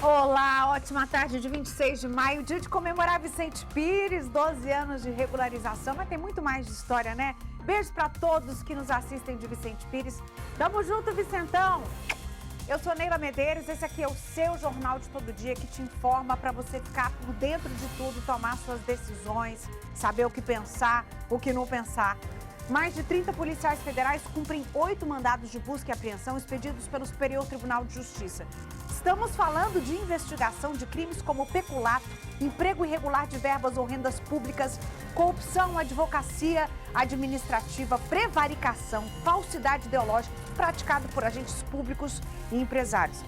Olá, ótima tarde de 26 de maio, dia de comemorar Vicente Pires, 12 anos de regularização, mas tem muito mais de história, né? Beijo para todos que nos assistem de Vicente Pires. Tamo junto, Vicentão! Eu sou Neila Medeiros, esse aqui é o seu Jornal de Todo Dia que te informa para você ficar por dentro de tudo, tomar suas decisões, saber o que pensar, o que não pensar. Mais de 30 policiais federais cumprem 8 mandados de busca e apreensão expedidos pelo Superior Tribunal de Justiça. Estamos falando de investigação de crimes como peculato, emprego irregular de verbas ou rendas públicas, corrupção, advocacia administrativa, prevaricação, falsidade ideológica, praticado por agentes públicos e empresários.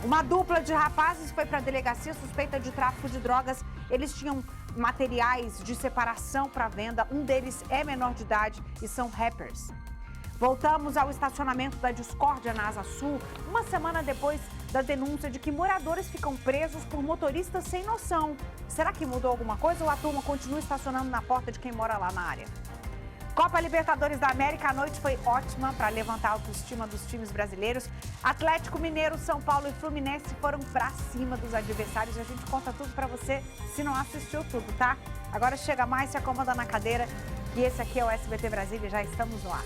Uma dupla de rapazes foi para a delegacia suspeita de tráfico de drogas. Eles tinham materiais de separação para venda. Um deles é menor de idade e são rappers. Voltamos ao estacionamento da discórdia na Asa Sul, uma semana depois da denúncia de que moradores ficam presos por motoristas sem noção. Será que mudou alguma coisa ou a turma continua estacionando na porta de quem mora lá na área? Copa Libertadores da América, a noite foi ótima para levantar a autoestima dos times brasileiros. Atlético Mineiro, São Paulo e Fluminense foram para cima dos adversários. A gente conta tudo para você se não assistiu tudo, tá? Agora chega mais, se acomoda na cadeira. E esse aqui é o SBT Brasília, já estamos no ar.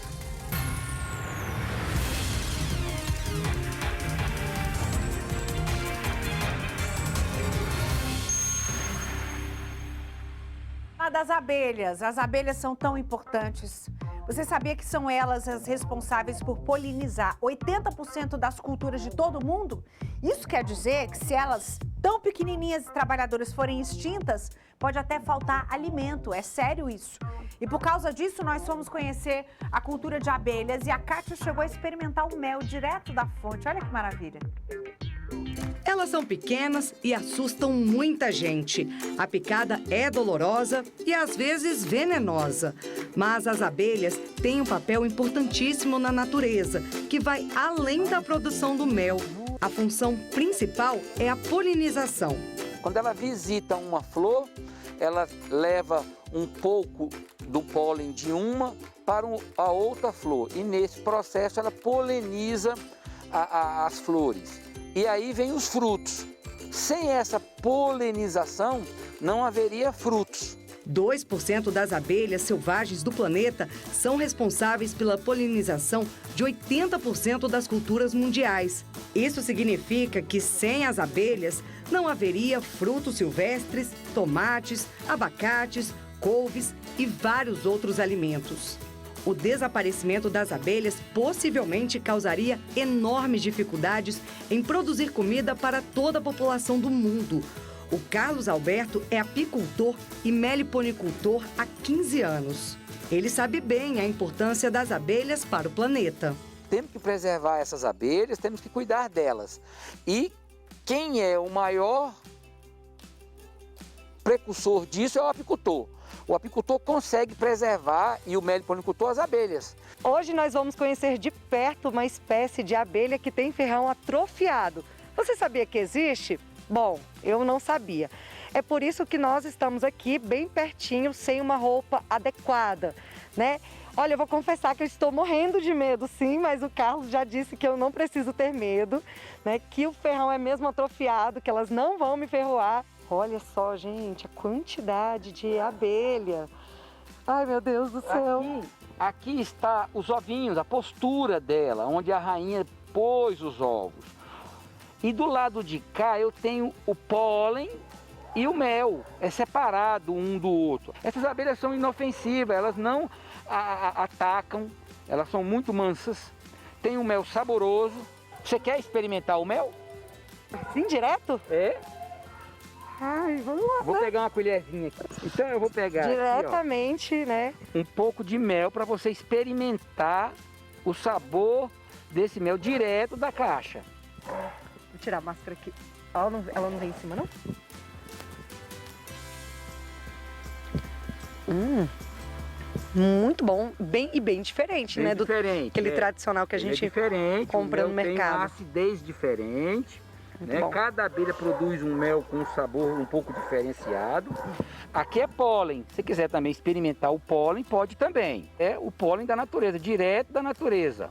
Das abelhas. As abelhas são tão importantes. Você sabia que são elas as responsáveis por polinizar 80% das culturas de todo o mundo? Isso quer dizer que se elas, tão pequenininhas e trabalhadoras, forem extintas, pode até faltar alimento. É sério isso. E por causa disso, nós fomos conhecer a cultura de abelhas e a Kátia chegou a experimentar o mel direto da fonte. Olha que maravilha. Elas são pequenas e assustam muita gente. A picada é dolorosa e às vezes venenosa. Mas as abelhas têm um papel importantíssimo na natureza, que vai além da produção do mel. A função principal é a polinização. Quando ela visita uma flor, ela leva um pouco do pólen de uma para a outra flor. E nesse processo ela poliniza as flores. E aí vem os frutos. Sem essa polinização, não haveria frutos. 2% das abelhas selvagens do planeta são responsáveis pela polinização de 80% das culturas mundiais. Isso significa que sem as abelhas não haveria frutos silvestres, tomates, abacates, couves e vários outros alimentos. O desaparecimento das abelhas possivelmente causaria enormes dificuldades em produzir comida para toda a população do mundo. O Carlos Alberto é apicultor e meliponicultor há 15 anos. Ele sabe bem a importância das abelhas para o planeta. Temos que preservar essas abelhas, temos que cuidar delas. E quem é o maior precursor disso é o apicultor. O apicultor consegue preservar e o meliponicultor as abelhas. Hoje nós vamos conhecer de perto uma espécie de abelha que tem ferrão atrofiado. Você sabia que existe? Bom, eu não sabia. É por isso que nós estamos aqui bem pertinho, sem uma roupa adequada, né? Olha, eu vou confessar que eu estou morrendo de medo, sim, mas o Carlos já disse que eu não preciso ter medo, né? Que o ferrão é mesmo atrofiado, que elas não vão me ferroar. Olha só, gente, a quantidade de abelha. Ai, meu Deus do céu. Aqui está os ovinhos, a postura dela, onde a rainha pôs os ovos. E do lado de cá eu tenho o pólen e o mel. É separado um do outro. Essas abelhas são inofensivas, elas não atacam, elas são muito mansas. Tem um mel saboroso. Você quer experimentar o mel? Sim, direto? É. Ai, vamos lá. Vou pegar uma colherzinha aqui. Então eu vou pegar diretamente, aqui, né? Um pouco de mel para você experimentar o sabor desse mel direto da caixa. Vou tirar a máscara aqui. Ela não vem em cima, não? Muito bom, bem diferente, né? Diferente. Aquele tradicional que a gente compra no mercado. Tem uma acidez diferente. Né? Cada abelha produz um mel com um sabor um pouco diferenciado. Aqui é pólen. Se quiser também experimentar o pólen, pode também. É o pólen da natureza, direto da natureza.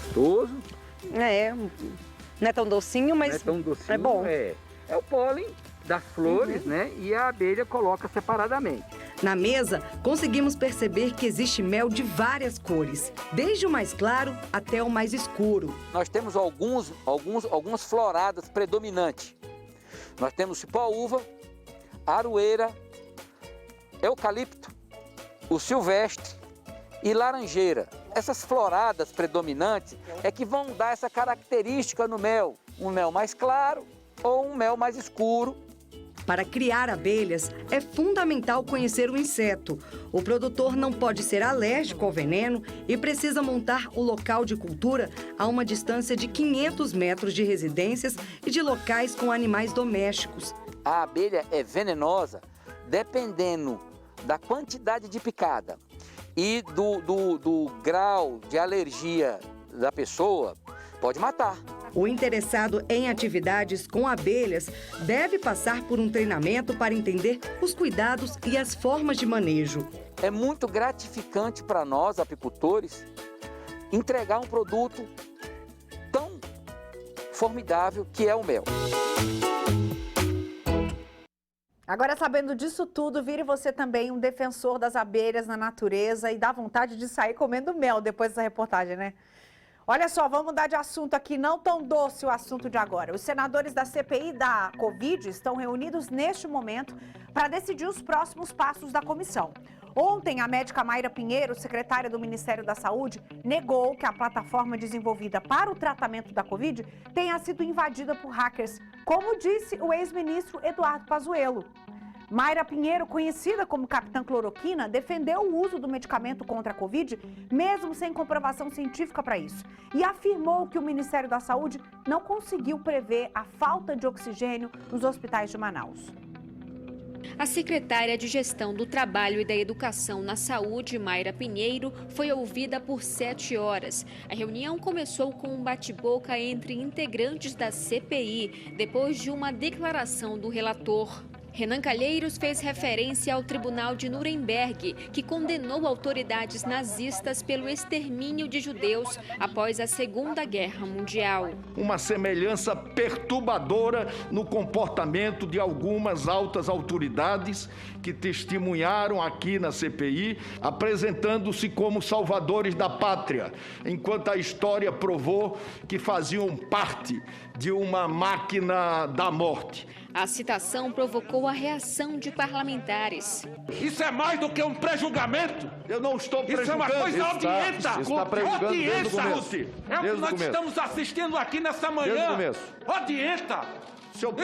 gostoso. Não é tão docinho, mas Não é tão docinho, é bom. É o pólen das flores, né? E a abelha coloca separadamente. Na mesa, conseguimos perceber que existe mel de várias cores, desde o mais claro até o mais escuro. Nós temos algumas floradas predominantes. Nós temos cipó-uva, aroeira, eucalipto, o silvestre e laranjeira. Essas floradas predominantes é que vão dar essa característica no mel. Um mel mais claro ou um mel mais escuro. Para criar abelhas, é fundamental conhecer o inseto. O produtor não pode ser alérgico ao veneno e precisa montar o local de cultura a uma distância de 500 metros de residências e de locais com animais domésticos. A abelha é venenosa dependendo da quantidade de picada e do grau de alergia da pessoa, pode matar. O interessado em atividades com abelhas deve passar por um treinamento para entender os cuidados e as formas de manejo. É muito gratificante para nós, apicultores, entregar um produto tão formidável que é o mel. Agora, sabendo disso tudo, vire você também um defensor das abelhas na natureza e dá vontade de sair comendo mel depois dessa reportagem, né? Olha só, vamos mudar de assunto aqui, não tão doce o assunto de agora. Os senadores da CPI da Covid estão reunidos neste momento para decidir os próximos passos da comissão. Ontem, a médica Mayra Pinheiro, secretária do Ministério da Saúde, negou que a plataforma desenvolvida para o tratamento da Covid tenha sido invadida por hackers, como disse o ex-ministro Eduardo Pazuello. Mayra Pinheiro, conhecida como Capitã Cloroquina, defendeu o uso do medicamento contra a Covid, mesmo sem comprovação científica para isso, e afirmou que o Ministério da Saúde não conseguiu prever a falta de oxigênio nos hospitais de Manaus. A secretária de Gestão do Trabalho e da Educação na Saúde, Mayra Pinheiro, foi ouvida por 7 horas. A reunião começou com um bate-boca entre integrantes da CPI, depois de uma declaração do relator. Renan Calheiros fez referência ao Tribunal de Nuremberg, que condenou autoridades nazistas pelo extermínio de judeus após a Segunda Guerra Mundial. Uma semelhança perturbadora no comportamento de algumas altas autoridades que testemunharam aqui na CPI, apresentando-se como salvadores da pátria, enquanto a história provou que faziam parte de uma máquina da morte. A citação provocou a reação de parlamentares. Isso é mais do que um pré-julgamento. Eu não estou prejulgando. Isso é uma coisa odienta. Está prejulgando desde o começo. É o que nós estamos assistindo aqui nessa manhã. Desde o começo. Odienta.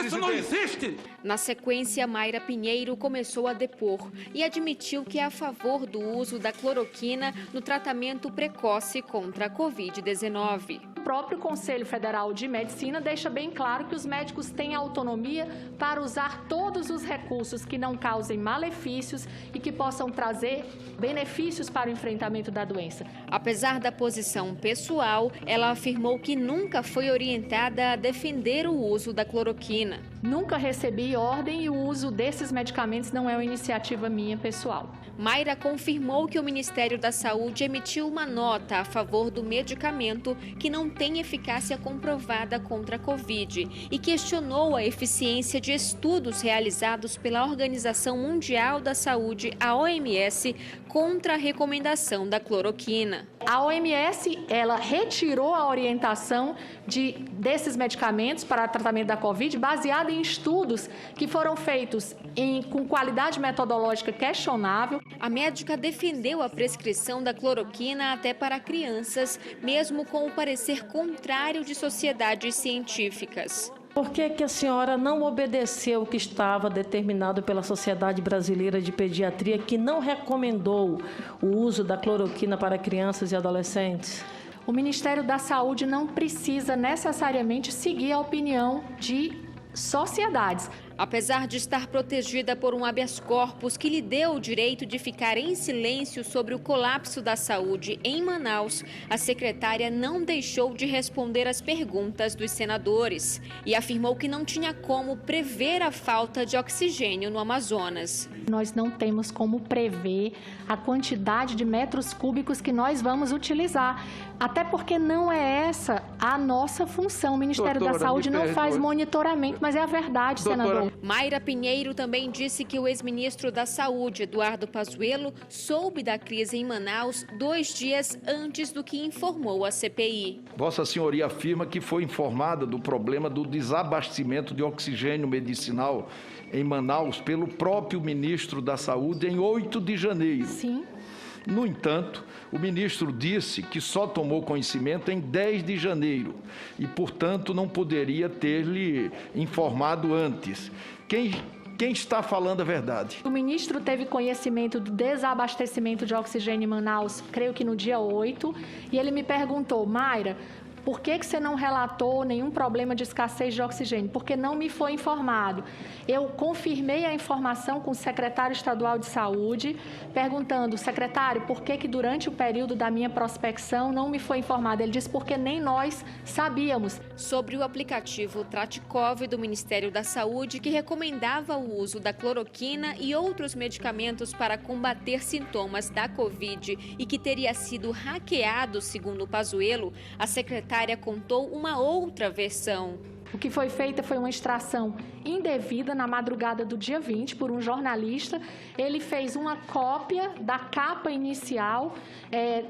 Isso não existe! Na sequência, Mayra Pinheiro começou a depor e admitiu que é a favor do uso da cloroquina no tratamento precoce contra a Covid-19. O próprio Conselho Federal de Medicina deixa bem claro que os médicos têm autonomia para usar todos os recursos que não causem malefícios e que possam trazer benefícios para o enfrentamento da doença. Apesar da posição pessoal, ela afirmou que nunca foi orientada a defender o uso da cloroquina. Nunca recebi ordem e o uso desses medicamentos não é uma iniciativa minha pessoal. Mayra confirmou que o Ministério da Saúde emitiu uma nota a favor do medicamento que não tem eficácia comprovada contra a Covid e questionou a eficiência de estudos realizados pela Organização Mundial da Saúde, a OMS, contra a recomendação da cloroquina. A OMS, ela retirou a orientação desses medicamentos para tratamento da Covid baseada em estudos que foram feitos com qualidade metodológica questionável. A médica defendeu a prescrição da cloroquina até para crianças, mesmo com o parecer contrário de sociedades científicas. Por que a senhora não obedeceu o que estava determinado pela Sociedade Brasileira de Pediatria, que não recomendou o uso da cloroquina para crianças e adolescentes? O Ministério da Saúde não precisa necessariamente seguir a opinião de sociedades. Apesar de estar protegida por um habeas corpus que lhe deu o direito de ficar em silêncio sobre o colapso da saúde em Manaus, a secretária não deixou de responder às perguntas dos senadores e afirmou que não tinha como prever a falta de oxigênio no Amazonas. Nós não temos como prever a quantidade de metros cúbicos que nós vamos utilizar, até porque não é essa a nossa função. O Ministério da Saúde não faz monitoramento, mas é a verdade, senador. Mayra Pinheiro também disse que o ex-ministro da Saúde, Eduardo Pazuello, soube da crise em Manaus 2 dias antes do que informou a CPI. Vossa Senhoria afirma que foi informada do problema do desabastecimento de oxigênio medicinal em Manaus pelo próprio ministro da Saúde em 8 de janeiro. Sim. No entanto, o ministro disse que só tomou conhecimento em 10 de janeiro e, portanto, não poderia ter lhe informado antes. Quem está falando a verdade? O ministro teve conhecimento do desabastecimento de oxigênio em Manaus, creio que no dia 8, e ele me perguntou, Mayra, por que você não relatou nenhum problema de escassez de oxigênio? Porque não me foi informado. Eu confirmei a informação com o secretário estadual de saúde, perguntando, secretário, por que durante o período da minha prospecção não me foi informado? Ele disse, porque nem nós sabíamos. Sobre o aplicativo Tratikov do Ministério da Saúde, que recomendava o uso da cloroquina e outros medicamentos para combater sintomas da Covid e que teria sido hackeado, segundo o Pazuello, a secretária contou uma outra versão. O que foi feita foi uma extração indevida na madrugada do dia 20 por um jornalista. Ele fez uma cópia da capa inicial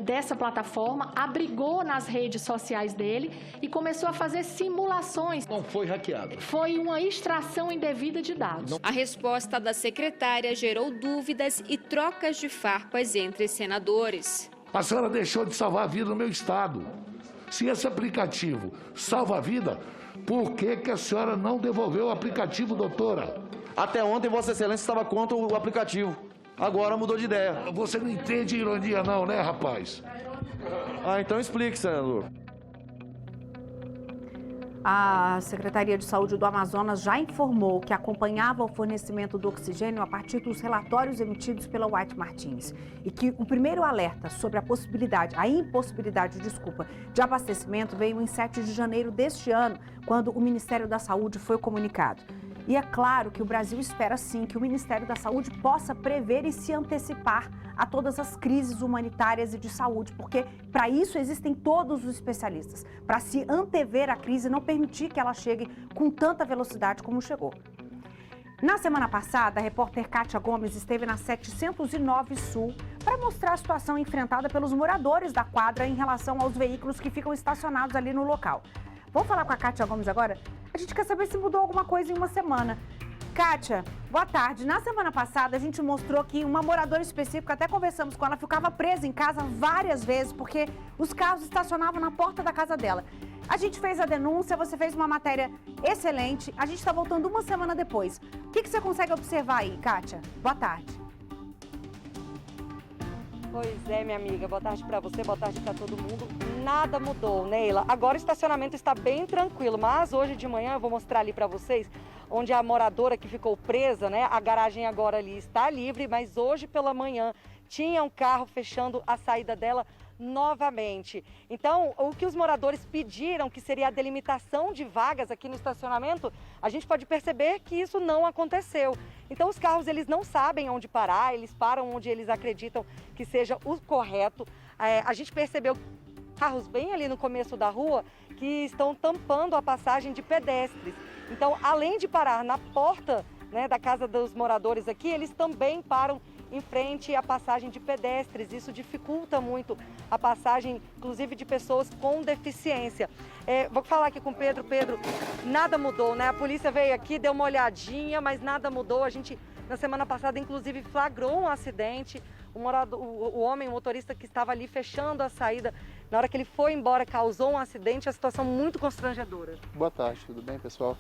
dessa plataforma, abrigou nas redes sociais dele e começou a fazer simulações. Não foi hackeado. Foi uma extração indevida de dados. A resposta da secretária gerou dúvidas e trocas de farpas entre senadores. A senhora deixou de salvar a vida no meu estado. Se esse aplicativo salva a vida, por que a senhora não devolveu o aplicativo, doutora? Até ontem, Vossa Excelência estava contra o aplicativo. Agora mudou de ideia. Você não entende ironia não, né, rapaz? Então explique, senador. A Secretaria de Saúde do Amazonas já informou que acompanhava o fornecimento do oxigênio a partir dos relatórios emitidos pela White Martins e que o primeiro alerta sobre a impossibilidade de abastecimento veio em 7 de janeiro deste ano, quando o Ministério da Saúde foi comunicado. E é claro que o Brasil espera sim que o Ministério da Saúde possa prever e se antecipar a todas as crises humanitárias e de saúde, porque para isso existem todos os especialistas, para se antever a crise e não permitir que ela chegue com tanta velocidade como chegou. Na semana passada, a repórter Kátia Gomes esteve na 709 Sul para mostrar a situação enfrentada pelos moradores da quadra em relação aos veículos que ficam estacionados ali no local. Vamos falar com a Kátia Gomes agora? A gente quer saber se mudou alguma coisa em uma semana. Kátia, boa tarde. Na semana passada, a gente mostrou que uma moradora específica, até conversamos com ela, ficava presa em casa várias vezes, porque os carros estacionavam na porta da casa dela. A gente fez a denúncia, você fez uma matéria excelente, a gente está voltando uma semana depois. O que você consegue observar aí, Kátia? Boa tarde. Pois é, minha amiga. Boa tarde para você, boa tarde para todo mundo. Nada mudou, Neila. Agora o estacionamento está bem tranquilo, mas hoje de manhã eu vou mostrar ali para vocês onde a moradora que ficou presa, né? A garagem agora ali está livre, mas hoje pela manhã tinha um carro fechando a saída dela novamente. Então, o que os moradores pediram, que seria a delimitação de vagas aqui no estacionamento, a gente pode perceber que isso não aconteceu. Então, os carros, eles não sabem onde parar, eles param onde eles acreditam que seja o correto. A gente percebeu carros bem ali no começo da rua que estão tampando a passagem de pedestres. Então, além de parar na porta, né, da casa dos moradores aqui, eles também param em frente à passagem de pedestres. Isso dificulta muito a passagem, inclusive, de pessoas com deficiência. Vou falar aqui com o Pedro. Pedro, nada mudou, né? A polícia veio aqui, deu uma olhadinha, mas nada mudou. A gente, na semana passada, inclusive, flagrou um acidente. O homem, o motorista que estava ali fechando a saída, na hora que ele foi embora, causou um acidente, a situação muito constrangedora. Boa tarde, tudo bem, pessoal?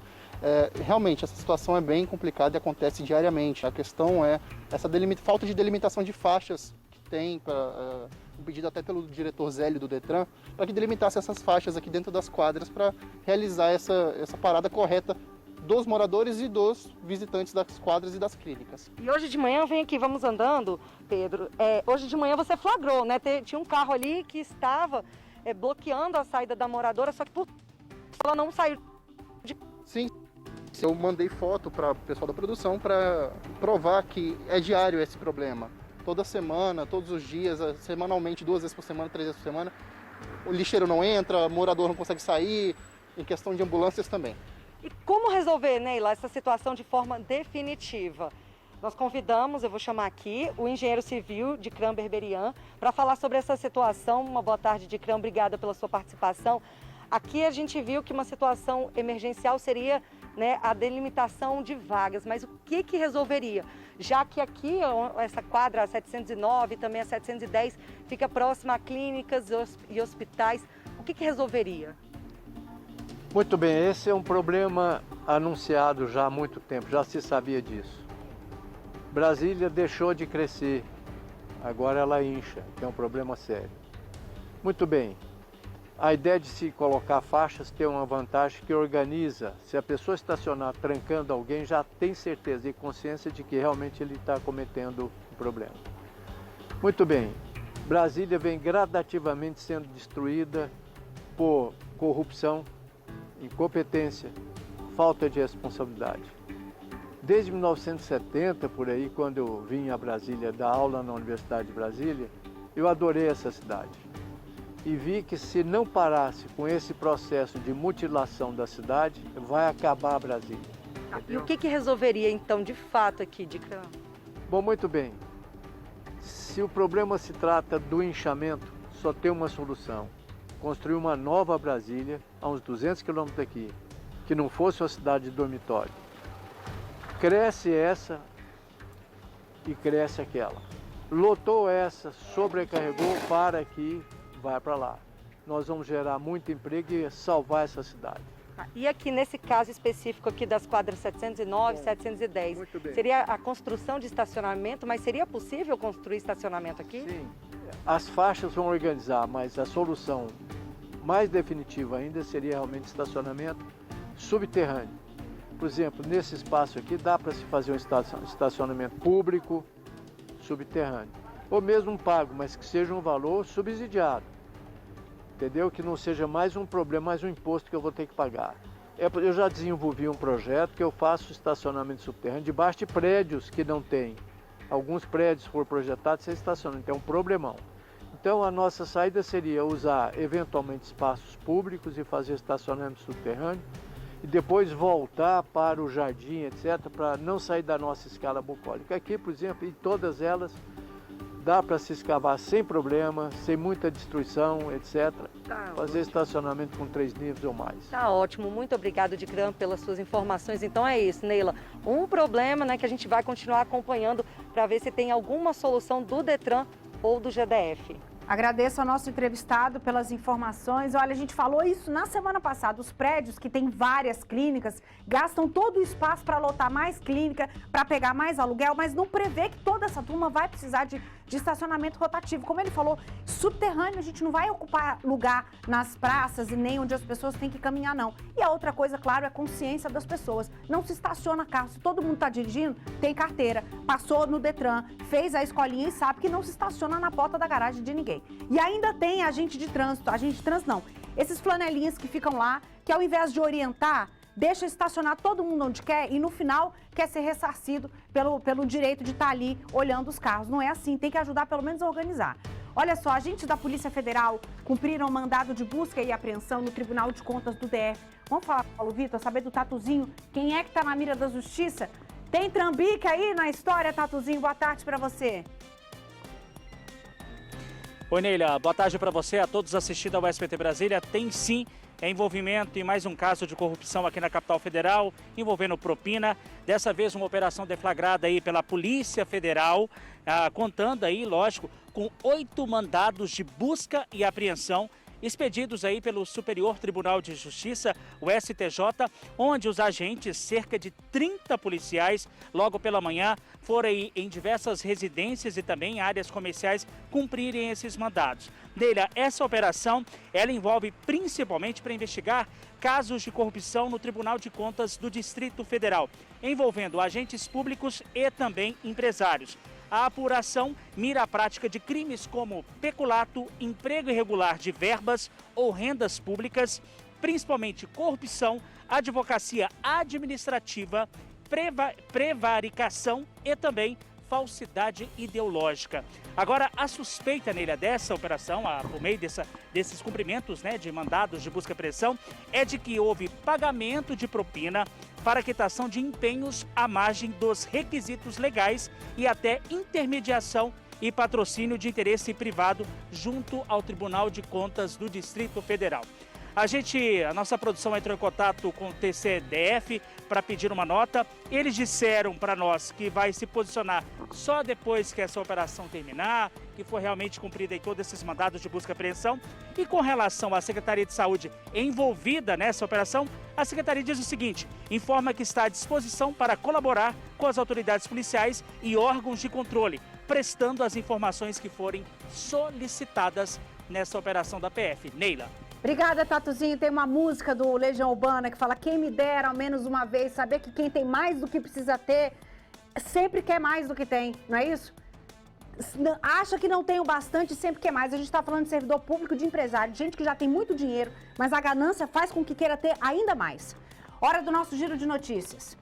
Realmente, essa situação é bem complicada e acontece diariamente. A questão é essa falta de delimitação de faixas que tem, um pedido até pelo diretor Zélio do Detran, para que delimitasse essas faixas aqui dentro das quadras para realizar essa parada correta dos moradores e dos visitantes das quadras e das clínicas. E hoje de manhã, vem aqui, vamos andando, Pedro, hoje de manhã você flagrou, né? Tinha um carro ali que estava bloqueando a saída da moradora, só que ela não saiu. Sim, eu mandei foto para o pessoal da produção para provar que é diário esse problema. Toda semana, todos os dias, semanalmente, 2 vezes por semana, 3 vezes por semana, o lixeiro não entra, o morador não consegue sair, em questão de ambulâncias também. E como resolver, Neila, essa situação de forma definitiva? Nós convidamos, eu vou chamar aqui, o engenheiro civil de CRAM Berberian para falar sobre essa situação. Uma boa tarde, de CRAM, obrigada pela sua participação. Aqui a gente viu que uma situação emergencial seria, né, a delimitação de vagas, mas o que resolveria? Já que aqui essa quadra, a 709 e também a 710, fica próxima a clínicas e hospitais, o que resolveria? Muito bem, esse é um problema anunciado já há muito tempo, já se sabia disso. Brasília deixou de crescer, agora ela incha, que é um problema sério. Muito bem, a ideia de se colocar faixas tem uma vantagem que organiza. Se a pessoa estacionar trancando alguém, já tem certeza e consciência de que realmente ele está cometendo um problema. Muito bem, Brasília vem gradativamente sendo destruída por corrupção, incompetência, falta de responsabilidade. Desde 1970, por aí, quando eu vim a Brasília dar aula na Universidade de Brasília, eu adorei essa cidade. E vi que se não parasse com esse processo de mutilação da cidade, vai acabar a Brasília. E o que resolveria, então, de fato aqui, de CRAM? Bom, muito bem. Se o problema se trata do inchamento, só tem uma solução. Construir uma nova Brasília, a uns 200 quilômetros daqui, que não fosse uma cidade de dormitório. Cresce essa e cresce aquela. Lotou essa, sobrecarregou, para aqui, vai para lá. Nós vamos gerar muito emprego e salvar essa cidade. E aqui nesse caso específico aqui das quadras 709, 710, seria a construção de estacionamento, mas seria possível construir estacionamento aqui? Sim, as faixas vão organizar, mas a solução mais definitiva ainda seria realmente estacionamento subterrâneo. Por exemplo, nesse espaço aqui dá para se fazer um estacionamento público subterrâneo, ou mesmo pago, mas que seja um valor subsidiado. Entendeu? Que não seja mais um problema, mais um imposto que eu vou ter que pagar. Eu já desenvolvi um projeto que eu faço estacionamento subterrâneo debaixo de prédios que não tem. Alguns prédios foram projetados sem estacionamento, é um problemão. Então a nossa saída seria usar eventualmente espaços públicos e fazer estacionamento subterrâneo e depois voltar para o jardim, etc., para não sair da nossa escala bucólica. Aqui, por exemplo, em todas elas, dá para se escavar sem problema, sem muita destruição, etc. Fazer estacionamento com 3 níveis ou mais. Tá ótimo, muito obrigado, de CRAM, pelas suas informações. Então é isso, Neila. Um problema, né, que a gente vai continuar acompanhando para ver se tem alguma solução do Detran ou do GDF. Agradeço ao nosso entrevistado pelas informações. Olha, a gente falou isso na semana passada. Os prédios que têm várias clínicas gastam todo o espaço para lotar mais clínica, para pegar mais aluguel, mas não prevê que toda essa turma vai precisar de estacionamento rotativo. Como ele falou, subterrâneo, a gente não vai ocupar lugar nas praças e nem onde as pessoas têm que caminhar, não. E a outra coisa, claro, é a consciência das pessoas. Não se estaciona carro. Se todo mundo está dirigindo, tem carteira, passou no Detran, fez a escolinha e sabe que não se estaciona na porta da garagem de ninguém. E ainda tem agente de trânsito não, esses flanelinhas que ficam lá, que ao invés de orientar, deixa estacionar todo mundo onde quer e no final quer ser ressarcido pelo direito de estar ali olhando os carros. Não é assim, tem que ajudar pelo menos a organizar. Olha só, agentes da Polícia Federal cumpriram mandado de busca e apreensão no Tribunal de Contas do DF. Vamos falar, Paulo Vitor, saber do Tatuzinho, quem é que está na mira da justiça? Tem trambique aí na história, Tatuzinho? Boa tarde para você. Oi, Neila, boa tarde para você, a todos assistindo ao SBT Brasília. Tem sim envolvimento em mais um caso de corrupção aqui na capital federal, envolvendo propina. Dessa vez uma operação deflagrada aí pela Polícia Federal, contando aí, lógico, com 8 mandados de busca e apreensão expedidos aí pelo Superior Tribunal de Justiça, o STJ, onde os agentes, cerca de 30 policiais, logo pela manhã, foram aí em diversas residências e também áreas comerciais cumprirem esses mandados. Neila, essa operação, ela envolve principalmente para investigar casos de corrupção no Tribunal de Contas do Distrito Federal, envolvendo agentes públicos e também empresários. A apuração mira a prática de crimes como peculato, emprego irregular de verbas ou rendas públicas, principalmente corrupção, advocacia administrativa, prevaricação e também falsidade ideológica. Agora, a suspeita nele dessa operação, por meio desses cumprimentos, né, de mandados de busca e apreensão, é de que houve pagamento de propina para quitação de empenhos à margem dos requisitos legais e até intermediação e patrocínio de interesse privado junto ao Tribunal de Contas do Distrito Federal. A nossa produção entrou em contato com o TCDF para pedir uma nota. Eles disseram para nós que vai se posicionar só depois que essa operação terminar, que for realmente cumprida em todos esses mandados de busca e apreensão. E com relação à Secretaria de Saúde envolvida nessa operação, a Secretaria diz o seguinte: informa que está à disposição para colaborar com as autoridades policiais e órgãos de controle, prestando as informações que forem solicitadas nessa operação da PF. Neila. Obrigada, Tatuzinho. Tem uma música do Legião Urbana que fala: quem me dera ao menos uma vez saber que quem tem mais do que precisa ter sempre quer mais do que tem, não é isso? Acha que não tem o bastante e sempre quer mais. A gente está falando de servidor público, de empresário, de gente que já tem muito dinheiro, mas a ganância faz com que queira ter ainda mais. Hora do nosso giro de notícias.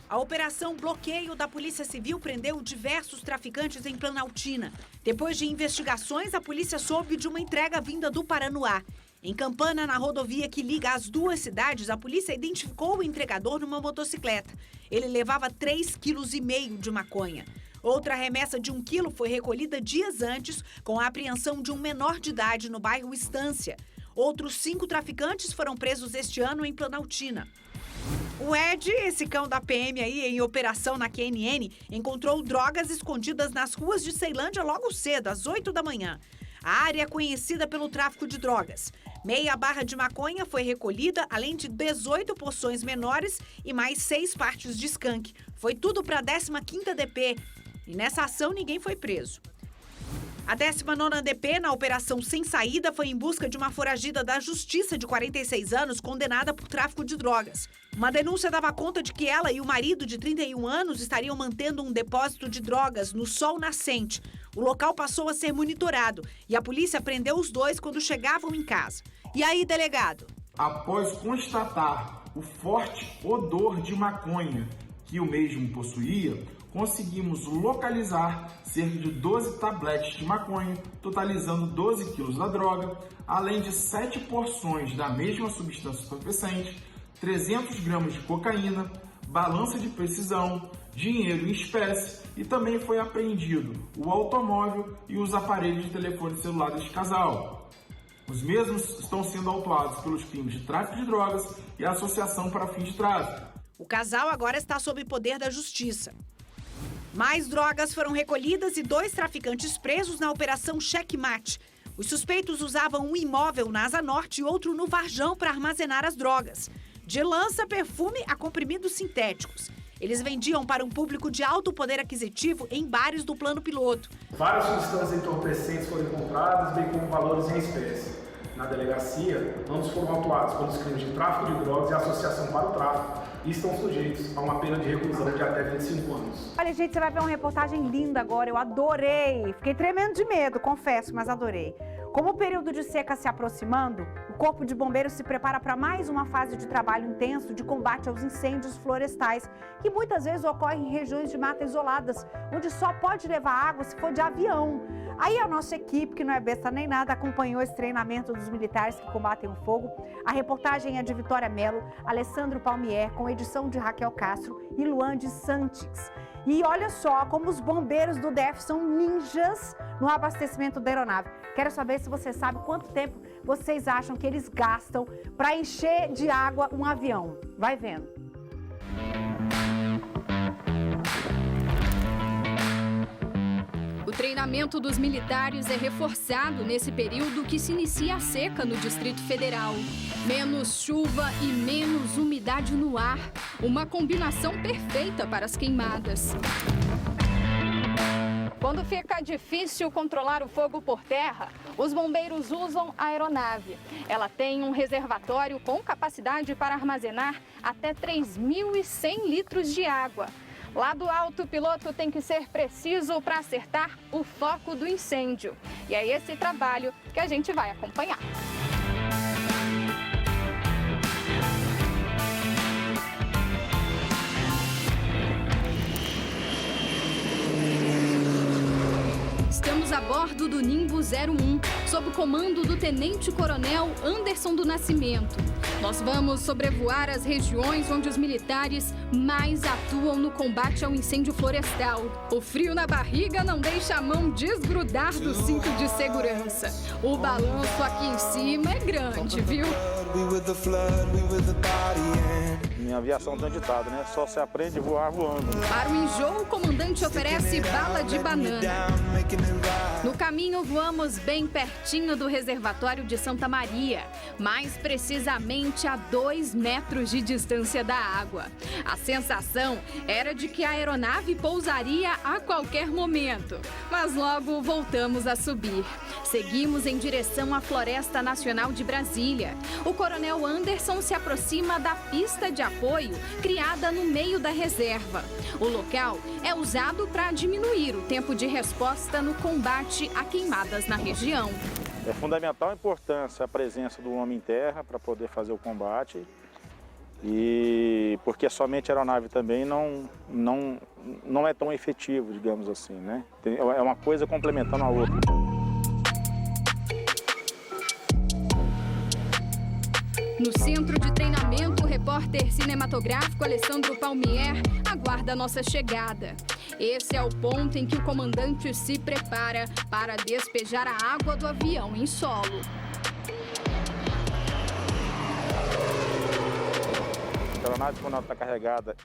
A Operação Bloqueio da Polícia Civil prendeu diversos traficantes em Planaltina. Depois de investigações, a polícia soube de uma entrega vinda do Paranoá. Em Campana, na rodovia que liga as duas cidades, a polícia identificou o entregador numa motocicleta. Ele levava 3,5 kg de maconha. Outra remessa de 1 quilo foi recolhida dias antes, com a apreensão de um menor de idade no bairro Estância. Outros 5 traficantes foram presos este ano em Planaltina. O Ed, esse cão da PM aí em operação na QNN, encontrou drogas escondidas nas ruas de Ceilândia logo cedo, às 8 da manhã. A área é conhecida pelo tráfico de drogas. Meia barra de maconha foi recolhida, além de 18 porções menores e mais 6 partes de skunk. Foi tudo para a 15ª DP. E nessa ação ninguém foi preso. A 19ª DP, na Operação Sem Saída, foi em busca de uma foragida da Justiça de 46 anos, condenada por tráfico de drogas. Uma denúncia dava conta de que ela e o marido, de 31 anos, estariam mantendo um depósito de drogas no Sol Nascente. O local passou a ser monitorado e a polícia prendeu os dois quando chegavam em casa. E aí, delegado? Após constatar o forte odor de maconha que o mesmo possuía, conseguimos localizar cerca de 12 tabletes de maconha, totalizando 12 quilos da droga, além de 7 porções da mesma substância entorpecente, 300 gramas de cocaína, balança de precisão, dinheiro em espécie e também foi apreendido o automóvel e os aparelhos de telefone celular deste casal. Os mesmos estão sendo autuados pelos crimes de tráfico de drogas e associação para fins de tráfico. O casal agora está sob poder da justiça. Mais drogas foram recolhidas e 2 traficantes presos na Operação Checkmate. Os suspeitos usavam um imóvel na Asa Norte e outro no Varjão para armazenar as drogas. De lança, perfume a comprimidos sintéticos. Eles vendiam para um público de alto poder aquisitivo em bares do plano piloto. Várias substâncias entorpecentes foram encontradas, bem como valores em espécie. Na delegacia, ambos foram autuados pelos crimes de tráfico de drogas e associação para o tráfico e estão sujeitos a uma pena de reclusão de até 25 anos. Olha, gente, você vai ver uma reportagem linda agora, eu adorei. Fiquei tremendo de medo, confesso, mas adorei. Como o período de seca se aproximando, o Corpo de Bombeiros se prepara para mais uma fase de trabalho intenso de combate aos incêndios florestais, que muitas vezes ocorrem em regiões de mata isoladas, onde só pode levar água se for de avião. Aí a nossa equipe, que não é besta nem nada, acompanhou esse treinamento dos militares que combatem o fogo. A reportagem é de Vitória Melo, Alessandro Palmier, com edição de Raquel Castro e Luan de Santos. E olha só como os bombeiros do DF são ninjas no abastecimento da aeronave. Quero saber se você sabe quanto tempo vocês acham que eles gastam para encher de água um avião. Vai vendo. O treinamento dos militares é reforçado nesse período que se inicia a seca no Distrito Federal. Menos chuva e menos umidade no ar. Uma combinação perfeita para as queimadas. Quando fica difícil controlar o fogo por terra, os bombeiros usam a aeronave. Ela tem um reservatório com capacidade para armazenar até 3.100 litros de água. Lá do alto, o piloto tem que ser preciso para acertar o foco do incêndio. E é esse trabalho que a gente vai acompanhar. Estamos a bordo do Nimbo 01, sob o comando do Tenente-Coronel Anderson do Nascimento. Nós vamos sobrevoar as regiões onde os militares mais atuam no combate ao incêndio florestal. O frio na barriga não deixa a mão desgrudar do cinto de segurança. O balanço aqui em cima é grande, viu? Minha aviação tem um ditado, né? Só se aprende a voar voando. Para o enjoo, o comandante oferece bala de banana. No caminho, voamos bem pertinho do reservatório de Santa Maria, mais precisamente a 2 metros de distância da água. A sensação era de que a aeronave pousaria a qualquer momento, mas logo voltamos a subir. Seguimos em direção à Floresta Nacional de Brasília. O coronel Anderson se aproxima da pista de apoio criada no meio da reserva. O local é usado para diminuir o tempo de resposta no combate a queimadas na região. É fundamental a importância a presença do homem em terra para poder fazer o combate, e porque somente a aeronave também não é tão efetivo, digamos assim, né? É uma coisa complementando a outra. No centro de treinamento, o repórter cinematográfico Alessandro Palmier aguarda a nossa chegada. Esse é o ponto em que o comandante se prepara para despejar a água do avião em solo. A aeronave, quando ela está carregada,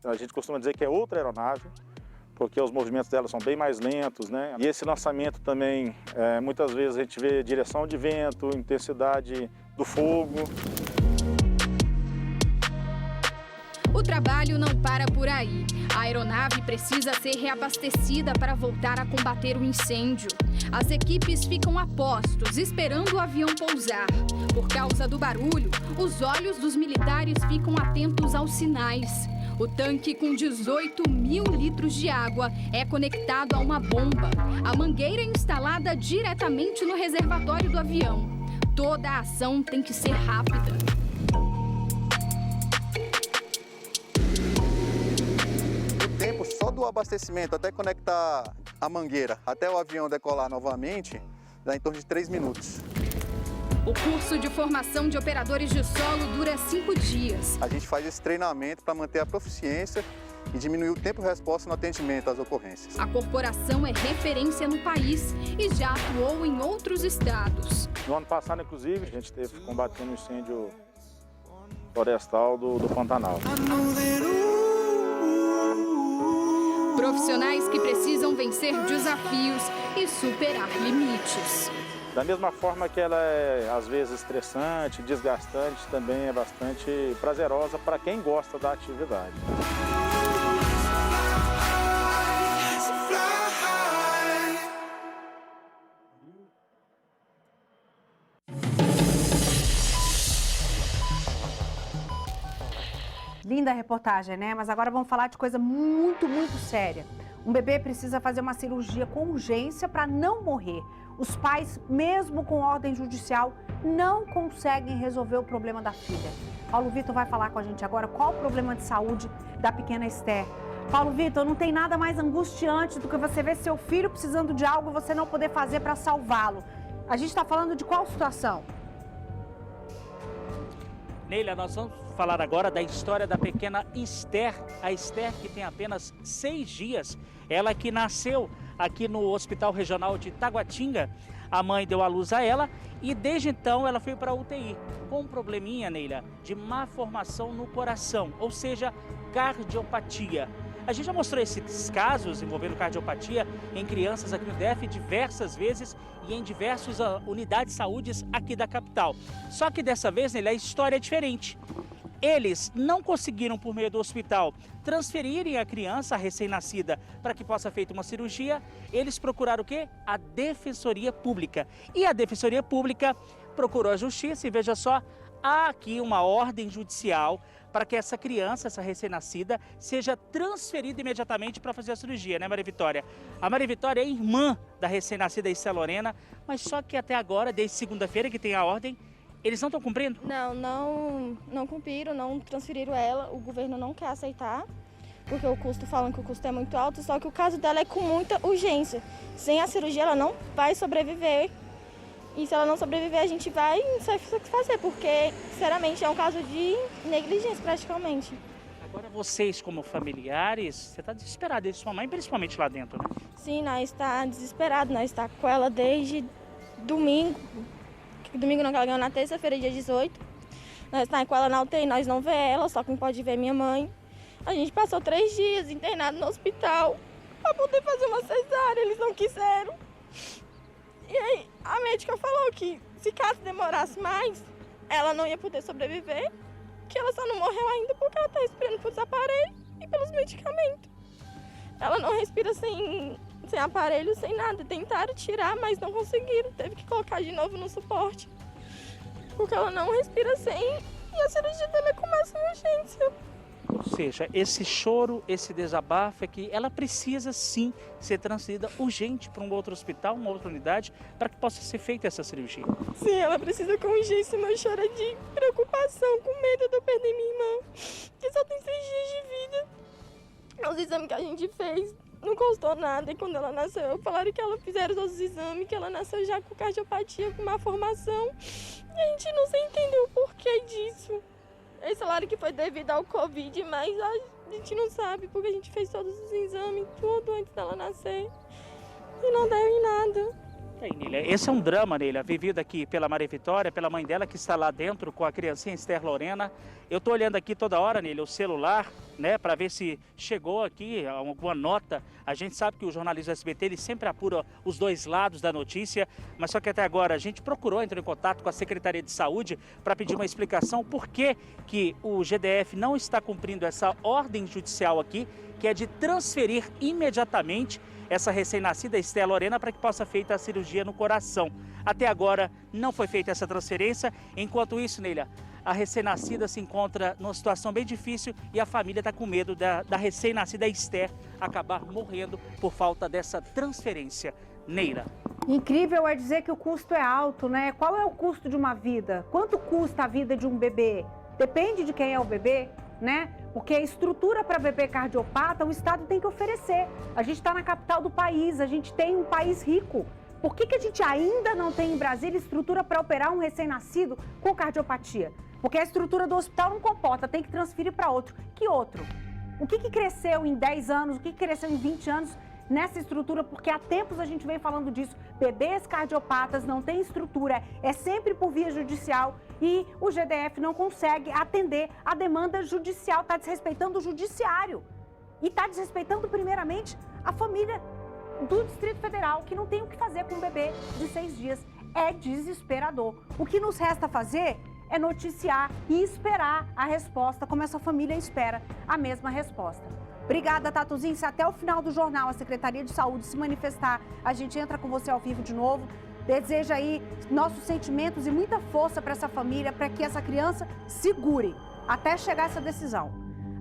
a gente costuma dizer que é outra aeronave, porque os movimentos dela são bem mais lentos, né? E esse lançamento também, muitas vezes a gente vê direção de vento, intensidade do fogo. O trabalho não para por aí. A aeronave precisa ser reabastecida para voltar a combater o incêndio. As equipes ficam a postos, esperando o avião pousar. Por causa do barulho, os olhos dos militares ficam atentos aos sinais. O tanque com 18.000 litros de água é conectado a uma bomba. A mangueira é instalada diretamente no reservatório do avião. Toda a ação tem que ser rápida. O tempo só do abastecimento até conectar a mangueira até o avião decolar novamente dá em torno de 3 minutos. O curso de formação de operadores de solo dura 5 dias. A gente faz esse treinamento para manter a proficiência e diminuir o tempo de resposta no atendimento às ocorrências. A corporação é referência no país e já atuou em outros estados. No ano passado, inclusive, a gente esteve combatendo o incêndio florestal do Pantanal. Profissionais que precisam vencer desafios e superar limites. Da mesma forma que ela é, às vezes, estressante, desgastante, também é bastante prazerosa para quem gosta da atividade. Linda a reportagem, né? Mas agora vamos falar de coisa muito, muito séria. Um bebê precisa fazer uma cirurgia com urgência para não morrer. Os pais, mesmo com ordem judicial, não conseguem resolver o problema da filha. Paulo Vitor vai falar com a gente agora qual o problema de saúde da pequena Esther. Paulo Vitor, não tem nada mais angustiante do que você ver seu filho precisando de algo e você não poder fazer para salvá-lo. A gente está falando de qual situação? Neila, nós vamos falar agora da história da pequena Esther. A Esther, que tem apenas 6 dias, ela que nasceu aqui no Hospital Regional de Taguatinga. A mãe deu à luz a ela e desde então ela foi para a UTI com um probleminha, Neila, de má formação no coração, ou seja, cardiopatia. A gente já mostrou esses casos envolvendo cardiopatia em crianças aqui no DF diversas vezes e em diversas unidades de saúde aqui da capital. Só que dessa vez, a história é diferente. Eles não conseguiram, por meio do hospital, transferirem a criança, a recém-nascida, para que possa ser feita uma cirurgia. Eles procuraram o quê? A Defensoria Pública. E a Defensoria Pública procurou a Justiça e veja só, há aqui uma ordem judicial para que essa criança, essa recém-nascida, seja transferida imediatamente para fazer a cirurgia, né, Maria Vitória? A Maria Vitória é irmã da recém-nascida Esther Lorena, mas só que até agora, desde segunda-feira que tem a ordem, eles não estão cumprindo? Não cumpriram, não transferiram ela, o governo não quer aceitar, porque falam que o custo é muito alto, só que o caso dela é com muita urgência. Sem a cirurgia ela não vai sobreviver, e se ela não sobreviver a gente vai não sei o que fazer, porque, sinceramente, é um caso de negligência praticamente. Agora vocês, como familiares, você está desesperada, e sua mãe principalmente lá dentro, né? Sim, nós estamos desesperados, nós estamos com ela desde domingo. Domingo não, que ela ganhou na terça-feira, dia 18. Nós estamos com ela na UTI, nós não vê ela, só quem pode ver é minha mãe. A gente passou 3 dias internado no hospital para poder fazer uma cesárea, eles não quiseram. E aí a médica falou que se caso demorasse mais, ela não ia poder sobreviver, que ela só não morreu ainda porque ela está respirando pelos aparelhos e pelos medicamentos. Ela não respira sem aparelho, sem nada. Tentaram tirar, mas não conseguiram. Teve que colocar de novo no suporte. Porque ela não respira sem e a cirurgia dela começa em urgência. Ou seja, esse choro, esse desabafo é que ela precisa sim ser transferida urgente para um outro hospital, uma outra unidade, para que possa ser feita essa cirurgia. Sim, ela precisa com urgência. Meu choro é de preocupação, com medo de eu perder minha irmã, que só tem 6 dias de vida. Os exames que a gente fez não custou nada, e quando ela nasceu, falaram que ela fizeram todos os exames, que ela nasceu já com cardiopatia, com má formação, e a gente não sei entender o porquê disso. Eles falaram que foi devido ao Covid, mas a gente não sabe, porque a gente fez todos os exames, tudo antes dela nascer, e não deu em nada. Esse é um drama, Neila, vivido aqui pela Maria Vitória, pela mãe dela que está lá dentro com a criancinha Esther Lorena. Eu estou olhando aqui toda hora, Neila, o celular, né, para ver se chegou aqui alguma nota. A gente sabe que o jornalismo SBT, ele sempre apura os dois lados da notícia, mas só que até agora a gente entrou em contato com a Secretaria de Saúde para pedir uma explicação por que o GDF não está cumprindo essa ordem judicial aqui, que é de transferir imediatamente essa recém-nascida Esther Lorena para que possa ser feita a cirurgia no coração. Até agora não foi feita essa transferência. Enquanto isso, Neila, a recém-nascida se encontra numa situação bem difícil e a família está com medo da recém-nascida Esther acabar morrendo por falta dessa transferência. Neila. Incrível é dizer que o custo é alto, né? Qual é o custo de uma vida? Quanto custa a vida de um bebê? Depende de quem é o bebê, né? Porque a estrutura para bebê cardiopata o Estado tem que oferecer. A gente está na capital do país, a gente tem um país rico. Por que a gente ainda não tem em Brasília estrutura para operar um recém-nascido com cardiopatia? Porque a estrutura do hospital não comporta, tem que transferir para outro. Que outro? O que cresceu em 10 anos, o que cresceu em 20 anos nessa estrutura? Porque há tempos a gente vem falando disso. Bebês cardiopatas não têm estrutura, é sempre por via judicial. E o GDF não consegue atender a demanda judicial, está desrespeitando o judiciário. E está desrespeitando, primeiramente, a família do Distrito Federal, que não tem o que fazer com um bebê de 6 dias. É desesperador. O que nos resta fazer é noticiar e esperar a resposta, como essa família espera a mesma resposta. Obrigada, Tatuzinho. Se até o final do jornal a Secretaria de Saúde se manifestar, a gente entra com você ao vivo de novo. Deseja aí nossos sentimentos e muita força para essa família, para que essa criança segure até chegar essa decisão,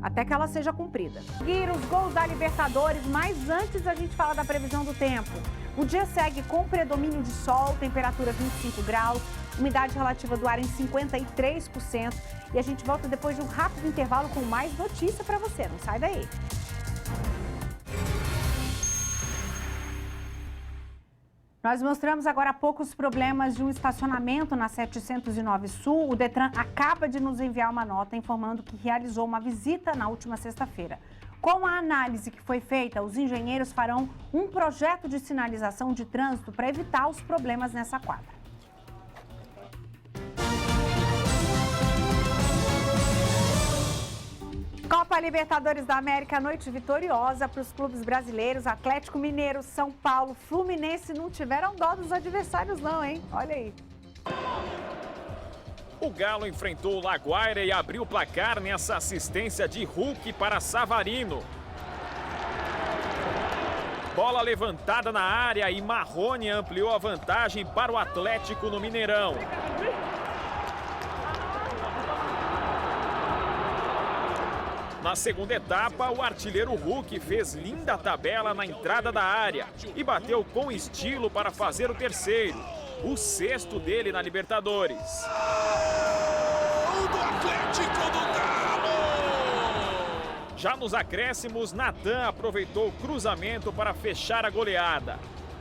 até que ela seja cumprida. Seguir os gols da Libertadores, mas antes a gente fala da previsão do tempo. O dia segue com predomínio de sol, temperatura 25 graus, umidade relativa do ar em 53%. E a gente volta depois de um rápido intervalo com mais notícia para você. Não sai daí. Nós mostramos agora há pouco os problemas de um estacionamento na 709 Sul. O Detran acaba de nos enviar uma nota informando que realizou uma visita na última sexta-feira. Com a análise que foi feita, os engenheiros farão um projeto de sinalização de trânsito para evitar os problemas nessa quadra. Copa Copa Libertadores da América, noite vitoriosa para os clubes brasileiros. Atlético Mineiro, São Paulo, Fluminense não tiveram dó dos adversários não, hein? Olha aí. O Galo enfrentou o Laguaira e abriu o placar nessa assistência de Hulk para Savarino. Bola levantada na área e Marrone ampliou a vantagem para o Atlético no Mineirão. Na segunda etapa, o artilheiro Hulk fez linda tabela na entrada da área e bateu com estilo para fazer o terceiro, o sexto dele na Libertadores. Gol do Atlético do Galo! Já nos acréscimos, Natan aproveitou o cruzamento para fechar a goleada.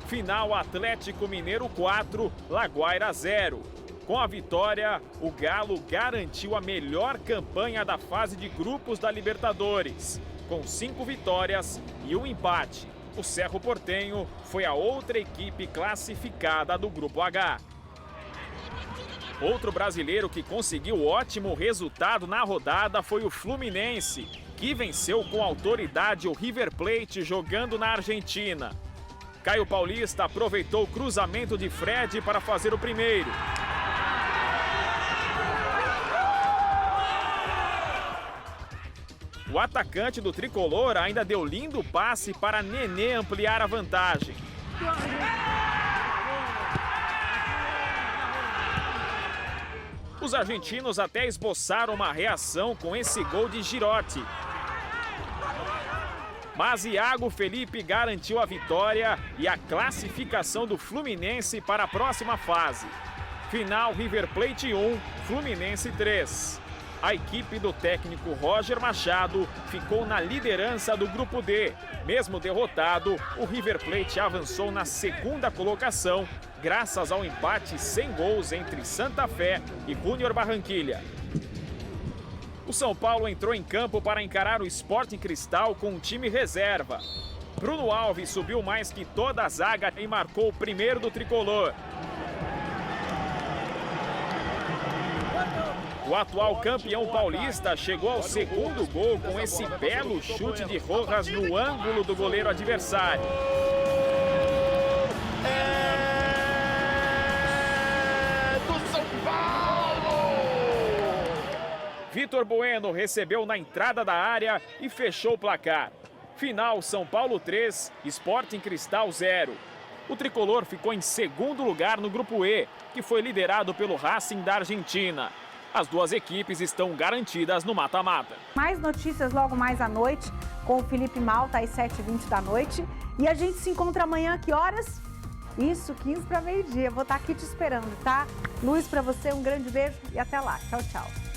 Final Atlético Mineiro 4, Laguaira 0. Com a vitória, o Galo garantiu a melhor campanha da fase de grupos da Libertadores, com 5 vitórias e 1 empate. O Cerro Porteño foi a outra equipe classificada do Grupo H. Outro brasileiro que conseguiu ótimo resultado na rodada foi o Fluminense, que venceu com autoridade o River Plate jogando na Argentina. Caio Paulista aproveitou o cruzamento de Fred para fazer o primeiro. O atacante do tricolor ainda deu lindo passe para Nenê ampliar a vantagem. Os argentinos até esboçaram uma reação com esse gol de Girotti. Mas Iago Felipe garantiu a vitória e a classificação do Fluminense para a próxima fase. Final River Plate 1, Fluminense 3. A equipe do técnico Roger Machado ficou na liderança do Grupo D. Mesmo derrotado, o River Plate avançou na segunda colocação, graças ao empate sem gols entre Santa Fé e Júnior Barranquilla. O São Paulo entrou em campo para encarar o Sporting Cristal com um time reserva. Bruno Alves subiu mais que toda a zaga e marcou o primeiro do tricolor. O atual campeão paulista chegou ao segundo gol com esse belo chute de Rojas no ângulo do goleiro adversário. É do São Paulo! Vitor Bueno recebeu na entrada da área e fechou o placar. Final São Paulo 3, Sporting Cristal 0. O tricolor ficou em segundo lugar no Grupo E, que foi liderado pelo Racing da Argentina. As duas equipes estão garantidas no mata-mata. Mais notícias logo mais à noite, com o Felipe Malta às 7h20 da noite. E a gente se encontra amanhã, que horas? Isso, 15 para meio-dia. Vou estar aqui te esperando, tá? Luz para você, um grande beijo e até lá. Tchau, tchau.